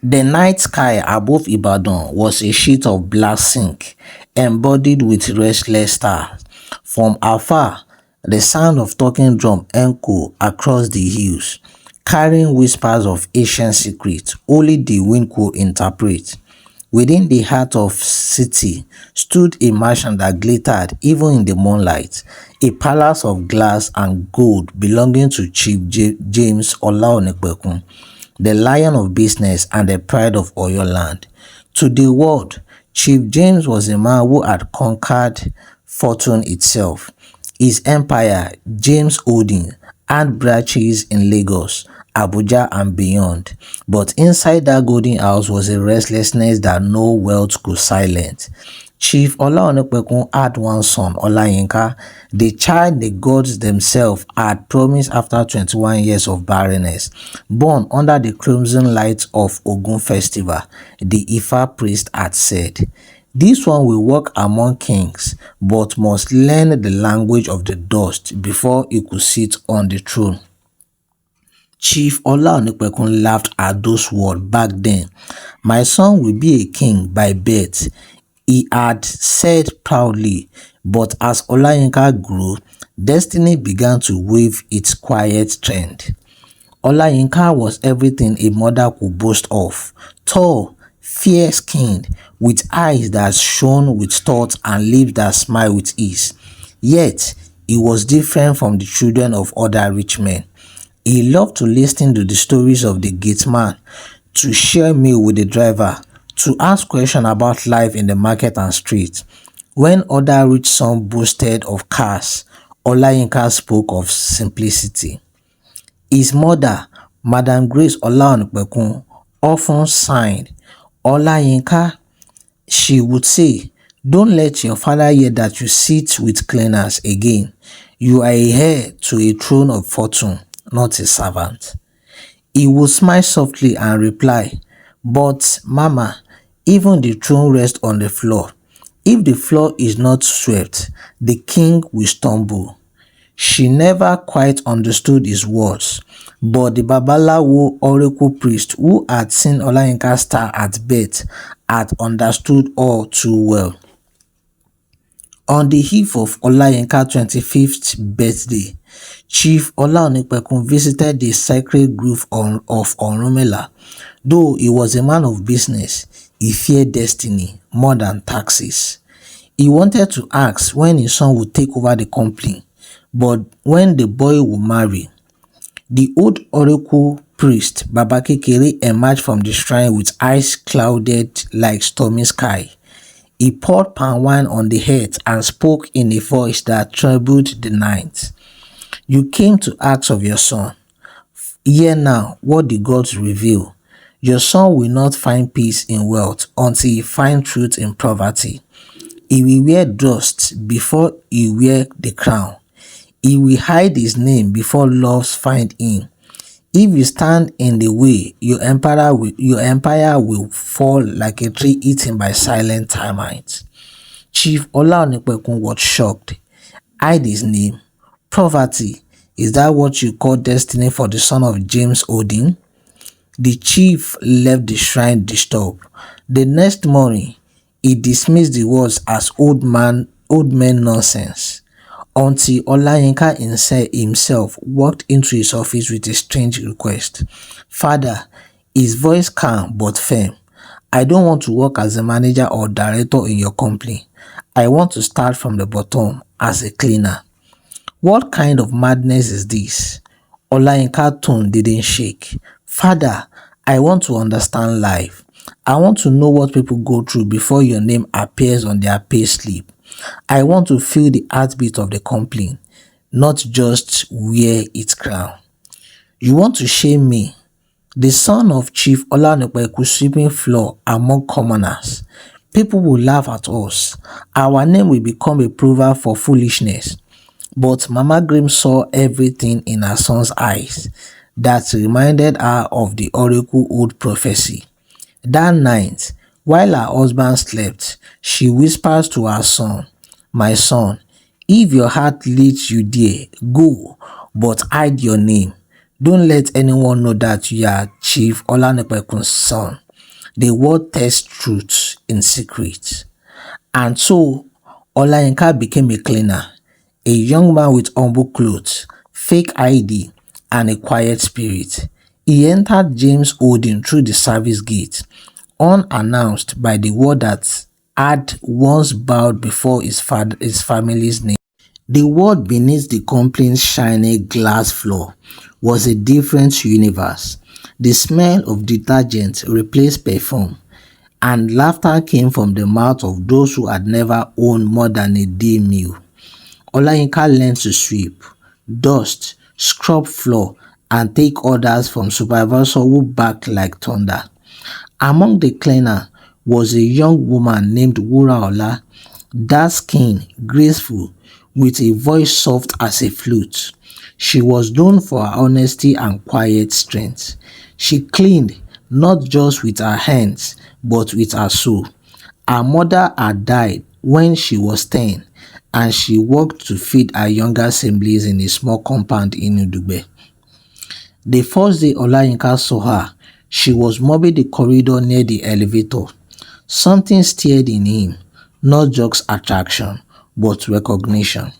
The night sky above Ibadan was a sheet of black ink, embodied with restless stars. From afar, the sound of talking drum echoed across the hills, carrying whispers of ancient secrets only the wind could interpret. Within the heart of city stood a mansion that glittered even in the moonlight, a palace of glass and gold belonging to Chief James Olaonipekun, the lion of business and the pride of Oyo land. To the world, Chief James was a man who had conquered fortune itself. His empire, James Holding, had branches in Lagos, Abuja and beyond. But inside that golden house was a restlessness that no wealth could silence. Chief Olaonipekun had one son, Olayinka, the child the gods themselves had promised after 21 years of barrenness. Born under the crimson light of Ogun festival, the Ifa priest had said, "This one will walk among kings, but must learn the language of the dust before he could sit on the throne." Chief Olaonipekun laughed at those words back then. "My son will be a king by birth," he had said proudly, but as Olayinka grew, destiny began to wave its quiet trend. Olayinka was everything a mother could boast of: tall, fair-skinned, with eyes that shone with thought and lips that smiled with ease. Yet, he was different from the children of other rich men. He loved to listen to the stories of the gateman, to share meal with the driver, to ask questions about life in the market and street. When other rich sons boasted of cars, Olayinka spoke of simplicity. His mother, Madam Grace Olaonipekun, often sighed, "Olayinka," she would say, "don't let your father hear that you sit with cleaners again. You are a heir to a throne of fortune, not a servant." He would smile softly and reply, "But, Mama, even the throne rests on the floor. If the floor is not swept, the king will stumble." She never quite understood his words, but the Babalawo oracle priest who had seen Olayinka's star at birth had understood all too well. On the eve of Olayinka's 25th birthday, Chief Olaonipekun visited the sacred grove of Orunmila. Though he was a man of business, he feared destiny more than taxes. He wanted to ask when his son would take over the company, but when the boy would marry. The old oracle priest Baba Kekere emerged from the shrine with eyes clouded like stormy sky. He poured palm wine on the head and spoke in a voice that trembled the night. "You came to ask of your son. Hear now what the gods reveal. Your son will not find peace in wealth until he finds truth in poverty. He will wear dust before he wear the crown. He will hide his name before loves find him. If you stand in the way, your empire will fall like a tree eaten by silent termites." Chief Olaonipekun was shocked. "Hide his name? Poverty? Is that what you call destiny for the son of James Odin?" The chief left the shrine disturbed. The next morning, he dismissed the words as old man nonsense, until Olayinka himself walked into his office with a strange request. "Father," his voice calm but firm, "I don't want to work as a manager or director in your company. I want to start from the bottom as a cleaner." "What kind of madness is this?" Olayinka's tone didn't shake. "Father, I want to understand life. I want to know what people go through before your name appears on their pay slip. I want to feel the heartbeat of the company, not just wear its crown." "You want to shame me, the son of Chief Olaonipekun, sweeping floor among commoners? People will laugh at us. Our name will become a proverb for foolishness." But Mama Grim saw everything in her son's eyes that reminded her of the oracle old prophecy. That night, while her husband slept, she whispers to her son, "My son, if your heart leads you there, go, but hide your name. Don't let anyone know that you are Chief Olanipekun's son. The world tests truth in secret. And so Olayinka became a cleaner, a young man with humble clothes, fake ID, and a quiet spirit. He entered James Odin through the service gate, unannounced by the world that had once bowed before his family's name. The world beneath the company's shiny glass floor was a different universe. The smell of detergent replaced perfume, and laughter came from the mouth of those who had never owned more than a day meal. Olayinka learned to sweep, dust, scrub floor, and take orders from supervisor who barked like thunder. Among the cleaners was a young woman named Wuraola, dark-skinned, graceful, with a voice soft as a flute. She was known for her honesty and quiet strength. She cleaned not just with her hands but with her soul. Her mother had died when she was 10 and she worked to feed her younger siblings in a small compound in Udugbe. The first day Olayinka saw her, she was mopping the corridor near the elevator. Something stirred in him, not just attraction, but recognition.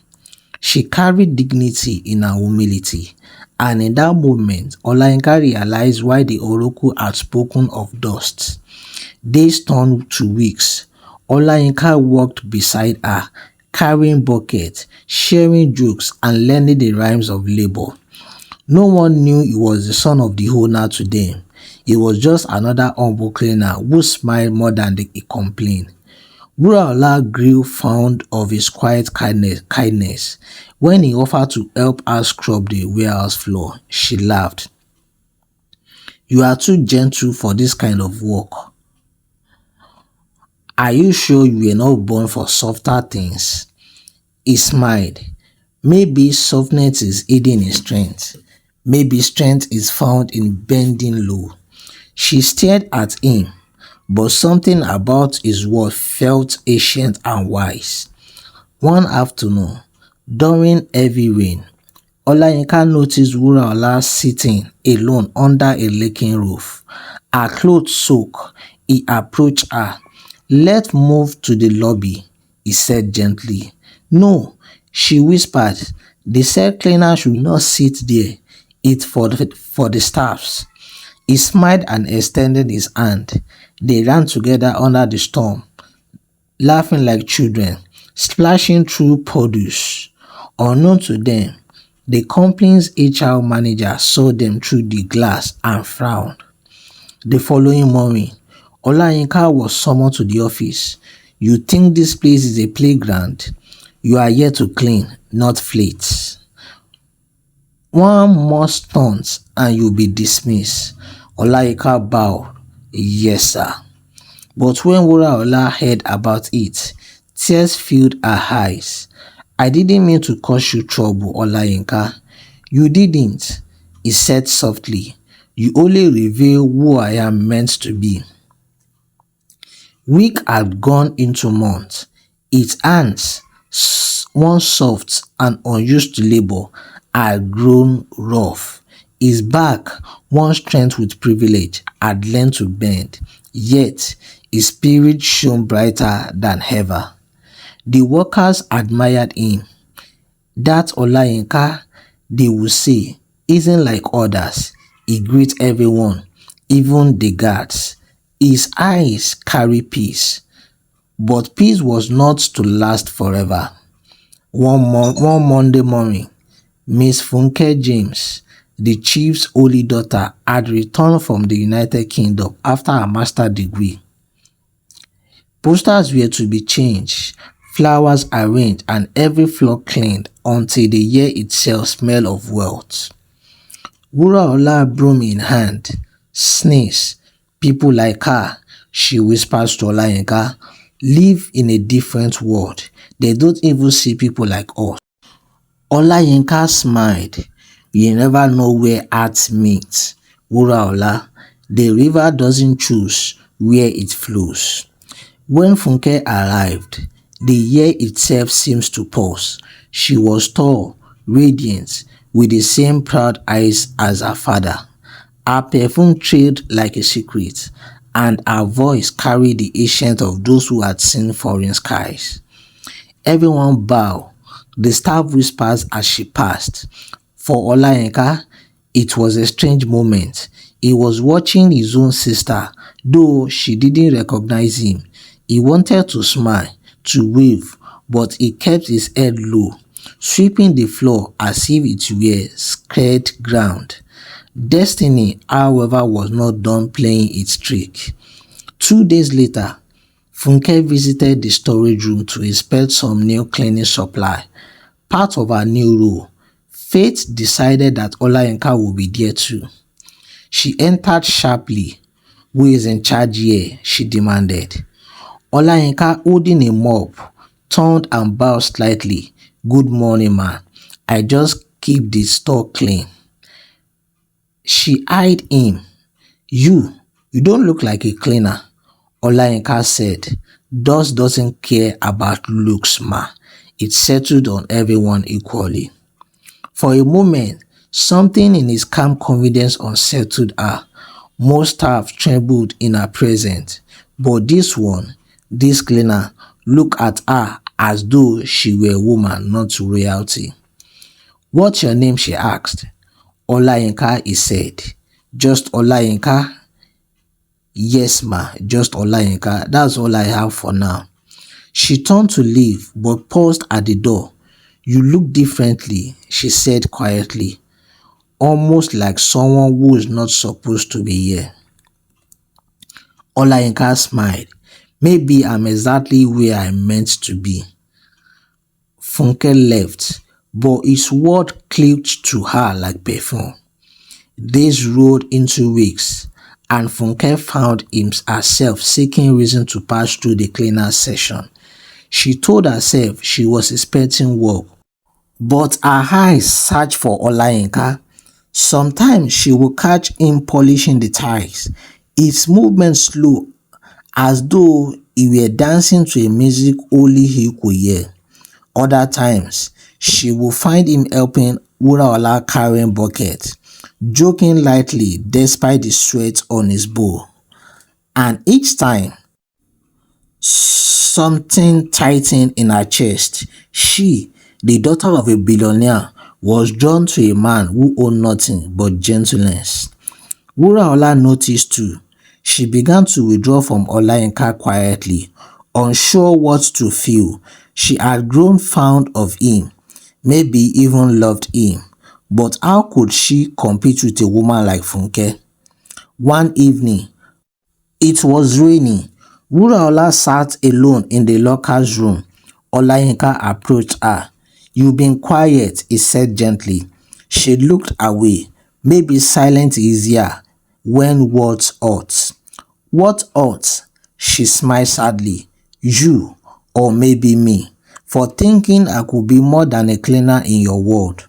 She carried dignity in her humility, and in that moment, Olayinka realized why the oracle had spoken of dust. Days turned to weeks. Olayinka walked beside her, carrying buckets, sharing jokes, and learning the rhymes of labor. No one knew he was the son of the owner to them. He was just another humble cleaner who smiled more than he complained. Wuraola grew fond of his quiet kindness. When he offered to help her scrub the warehouse floor, she laughed. "You are too gentle for this kind of work. Are you sure you were not born for softer things?" He smiled. "Maybe softness is hidden in strength. Maybe strength is found in bending low." She stared at him, but something about his words felt ancient and wise. One afternoon, during heavy rain, Olayinka noticed Wuraola sitting alone under a leaking roof. Her clothes soaked. He approached her. "Let's move to the lobby," he said gently. "No," she whispered. "They said cleaners should not sit there. It's for the staffs." He smiled and extended his hand. They ran together under the storm, laughing like children, splashing through puddles. Unknown to them, the company's HR manager saw them through the glass and frowned. The following morning, Olayinka was summoned to the office. "You think this place is a playground? You are here to clean, not flits. One more stunt and you'll be dismissed." Olayinka bowed. "Yes, sir." But when Wuraola heard about it, tears filled her eyes. "I didn't mean to cause you trouble, Olayinka." "You didn't," he said softly. "You only reveal who I am meant to be." Week had gone into months. Its hands, once soft and unused to labor, had grown rough. His back, once strength with privilege, had learned to bend, yet his spirit shone brighter than ever. The workers admired him. "That Olayinka," they would say, "isn't like others. He greets everyone, even the guards. His eyes carry peace." But peace was not to last forever. One Monday morning, Miss Funke James, the chief's only daughter, had returned from the United Kingdom after her master's degree. Posters were to be changed, flowers arranged, and every floor cleaned until the year itself smelled of wealth. Wuraola, broom in hand, sneezed. "People like her," she whispers to Olayinka, "live in a different world. They don't even see people like us." Olayinka smiled. "You never know where art meets, Wuraola. The river doesn't choose where it flows." When Funke arrived, the year itself seems to pause. She was tall, radiant, with the same proud eyes as her father. Her perfume trailed like a secret. and her voice carried the accent of those who had seen foreign skies. Everyone bowed. The staff whispers as she passed. For Olayinka, it was a strange moment. He was watching his own sister, though she didn't recognize him. He wanted to smile, to wave, but he kept his head low, sweeping the floor as if it were scared ground. Destiny, however, was not done playing its trick. 2 days later, Funke visited the storage room to inspect some new cleaning supply. Part of her new role, Faith decided that Olayinka would be there too. She entered sharply. "Who is in charge here?" she demanded. Olayinka, holding a mop, turned and bowed slightly. "Good morning, ma. I just keep the store clean." She eyed him. You don't look like a cleaner," Olayinka said. "Dust doesn't care about looks, ma. It settled on everyone equally." For a moment, something in his calm confidence unsettled her. Most staff trembled in her presence, but this cleaner, looked at her as though she were a woman, not royalty. "What's your name?" she asked. "Olayinka," he said. "Just Olayinka?" "Yes, ma, just Olayinka. That's all I have for now." She turned to leave, but paused at the door. "You look differently," she said quietly, "almost like someone who is not supposed to be here." Olayinka smiled. "Maybe I'm exactly where I'm meant to be." Funke left, but his word clipped to her like perfume. Days rolled into weeks, and Funke found herself seeking reason to pass through the cleaner session. She told herself she was expecting work, but her eyes searched for Olayinka. Sometimes she would catch him polishing the tiles, his movement slow, as though he were dancing to a music only he could hear. Other times, she would find him helping Wuraola carrying buckets, joking lightly despite the sweat on his brow. And each time, something tightened in her chest. She, the daughter of a billionaire, was drawn to a man who owned nothing but gentleness. Wuraola noticed too. She began to withdraw from Olayinka quietly, unsure what to feel. She had grown fond of him, maybe even loved him. But how could she compete with a woman like Funke? One evening, it was raining. Wuraola sat alone in the locker's room. Olayinka approached her. "You've been quiet," he said gently. She looked away. Maybe silence is easier when words hurt. "What hurt?" She smiled sadly. "You, or maybe me, for thinking I could be more than a cleaner in your world."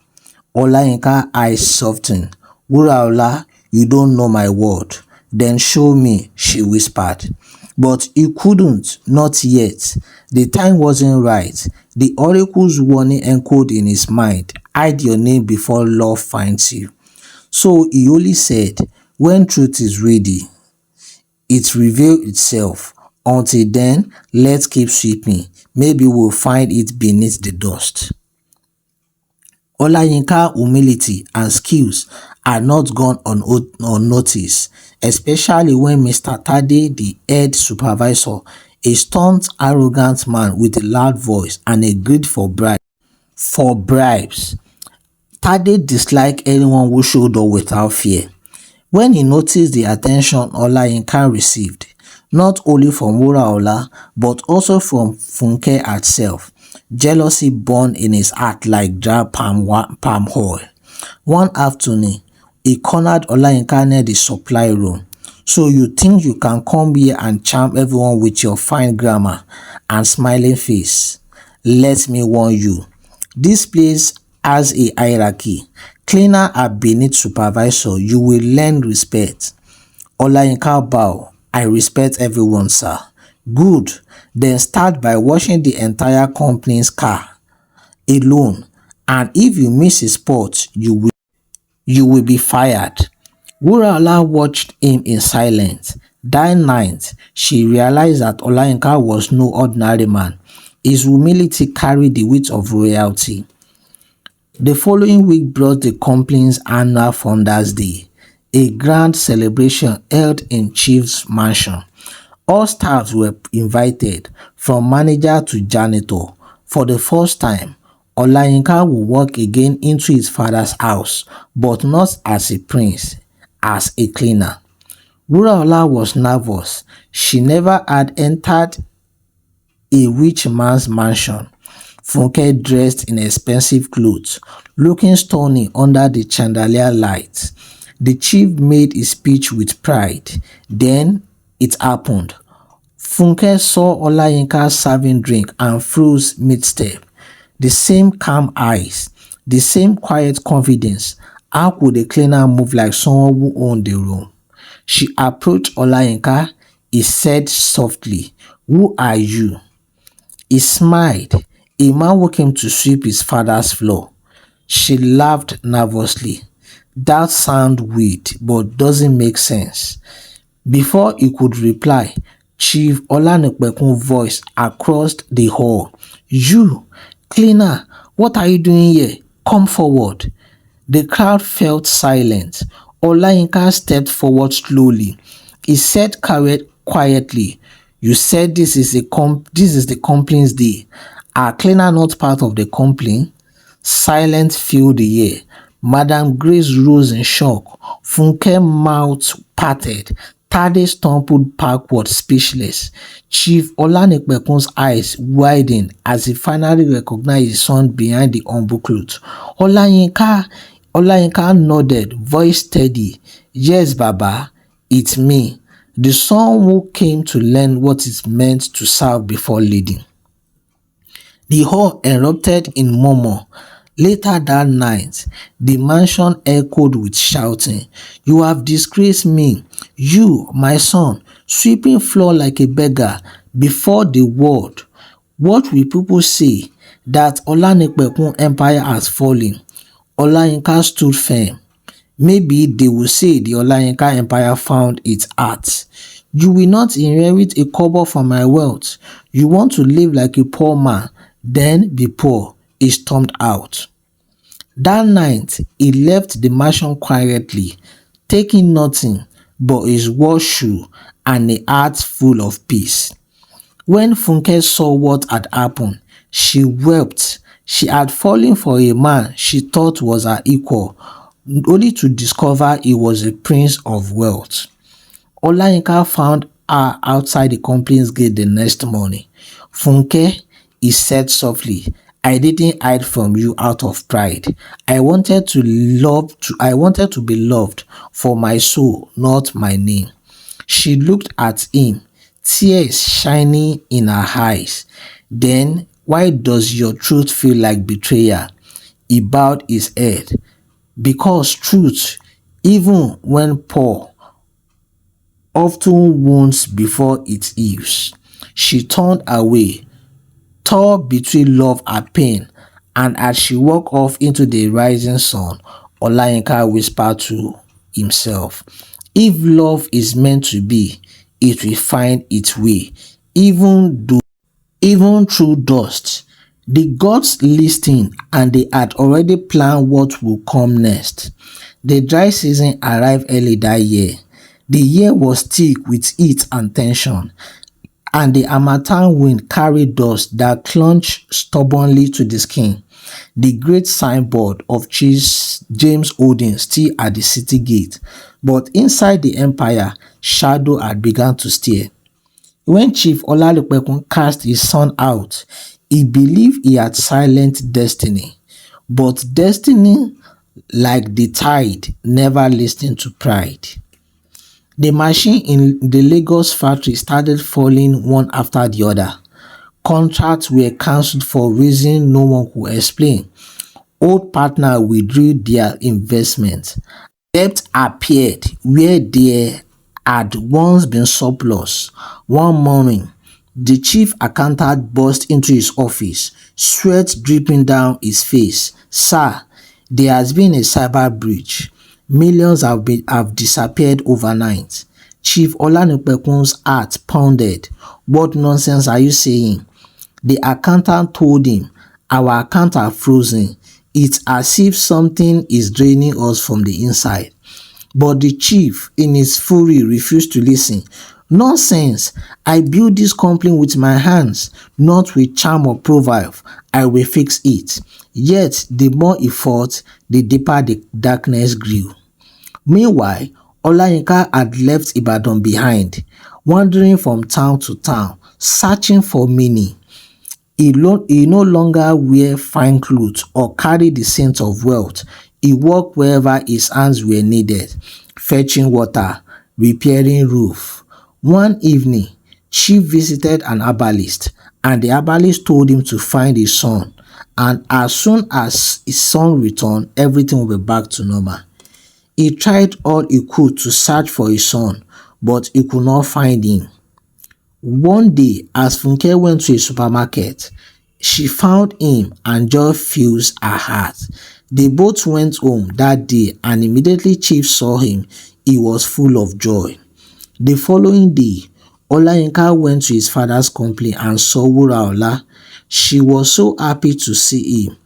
Olayinka eyes softened. "Wuraola, you don't know my word." "Then show me," she whispered. But he couldn't, not yet. The time wasn't right. The oracle's warning echoed in his mind. "Hide your name before love finds you." So he only said, "When truth is ready, it reveals itself. Until then, let's keep sweeping. Maybe we'll find it beneath the dust." Olayinka's humility and skills are not gone unnoticed, especially when Mr. Tade, the head supervisor, a stunned, arrogant man with a loud voice and a greed for bribes. Tade disliked anyone who showed up without fear. When he noticed the attention Olayinka received, not only from Wuraola but also from Funke herself, jealousy burned in his heart like dry palm oil. One afternoon, he cornered Olayinka near the supply room. "So you think you can come here and charm everyone with your fine grammar and smiling face? Let me warn you, this place has a hierarchy. Cleaner are beneath supervisor. You will learn respect." Olayinka bowed. "I respect everyone, sir." "Good. Then start by washing the entire company's car alone. And if you miss a spot, you will be fired." Wuraola watched him in silence. That night, she realized that Olayinka was no ordinary man. His humility carried the weight of royalty. The following week brought the company's annual Founders Day, a grand celebration held in Chief's mansion. All staff were invited, from manager to janitor. For the first time, Olayinka would walk again into his father's house, but not as a prince, as a cleaner. Wuraola was nervous. She never had entered a rich man's mansion. Funke dressed in expensive clothes, looking stunning under the chandelier lights. The chief made his speech with pride. Then it happened. Funke saw Olayinka serving drink and froze mid-step. The same calm eyes, the same quiet confidence. How could a cleaner move like someone who owned the room? She approached Olayinka. He said softly, "Who are you?" He smiled. A man who came to sweep his father's floor. She laughed nervously. That sounds weird, but doesn't make sense. Before he could reply, Chief Olanipekun voice across the hall. "You, cleaner, what are you doing here? Come forward." The crowd felt silent. Olayinka stepped forward slowly. He said quietly, "You said this is the company's day. Are cleaner not part of the company?" Silence filled the air. Madam Grace rose in shock. Funke's mouth parted. Tade stumbled backward, speechless. Chief Olanipekun's eyes widened as he finally recognized his son behind the humble cloth. Olayinka, Olayinka nodded, voice steady. "Yes, Baba, it's me, the son who came to learn what it meant to serve before leading." The hall erupted in murmur. Later that night, the mansion echoed with shouting, "You have disgraced me, you, my son, sweeping floor like a beggar before the world. What will people say? That Olanipekun empire has fallen?" Olayinka stood firm. "Maybe they will say the Olayinka empire found its heart. You will not inherit a kobo from my wealth. You want to live like a poor man, then be poor." He stormed out. That night, he left the mansion quietly, taking nothing but his war shoe and a heart full of peace. When Funke saw what had happened, she wept. She had fallen for a man she thought was her equal, only to discover he was a prince of wealth. Olayinka found her outside the company's gate the next morning. "Funke," he said softly, "I didn't hide from you out of pride. I wanted to be loved for my soul, not my name." She looked at him, tears shining in her eyes. "Then why does your truth feel like betrayal?" He bowed his head. "Because truth, even when poor, often wounds before it heals." She turned away, torn between love and pain, and as she walked off into the rising sun, Olayinka whispered to himself, "If love is meant to be, it will find its way, even through dust." The gods listened, and they had already planned what would come next. The dry season arrived early that year. The year was thick with heat and tension, and the harmattan wind carried dust that clung stubbornly to the skin. The great signboard of Chief James Odin still at the city gate, but inside the empire, shadow had begun to stir. When Chief Olalipekun cast his son out, he believed he had silenced destiny. But destiny, like the tide, never listened to pride. The machine in the Lagos factory started falling one after the other. Contracts were cancelled for reasons no one could explain. Old partners withdrew their investment. Debt appeared where there had once been surplus. One morning, the chief accountant burst into his office, sweat dripping down his face. "Sir, there has been a cyber breach. Millions have disappeared overnight." Chief Olanipekun's heart pounded. What nonsense are you saying? The accountant told him, our accounts are frozen. It's as if something is draining us from the inside. But the chief, in his fury, refused to listen. Nonsense! I built this company with my hands, not with charm or proverb. I will fix it. Yet, the more he fought, the deeper the darkness grew. Meanwhile, Olayinka had left Ibadan behind, wandering from town to town, searching for meaning. He no longer wear fine clothes or carry the scent of wealth. He worked wherever his hands were needed, fetching water, repairing roof. One evening, Chief visited an herbalist, and the herbalist told him to find his son. And as soon as his son returned, everything will be back to normal. He tried all he could to search for his son, but he could not find him. One day, as Funke went to a supermarket, she found him and joy filled her heart. They both went home that day and immediately Chief saw him, he was full of joy. The following day, Olayinka went to his father's company and saw Wuraola. She was so happy to see him,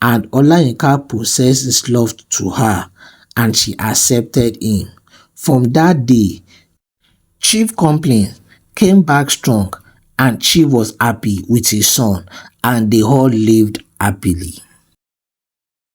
and Olayinka possessed his love to her, and she accepted him. From that day, Chief complained, came back strong, and Chief was happy with his son, and they all lived happily.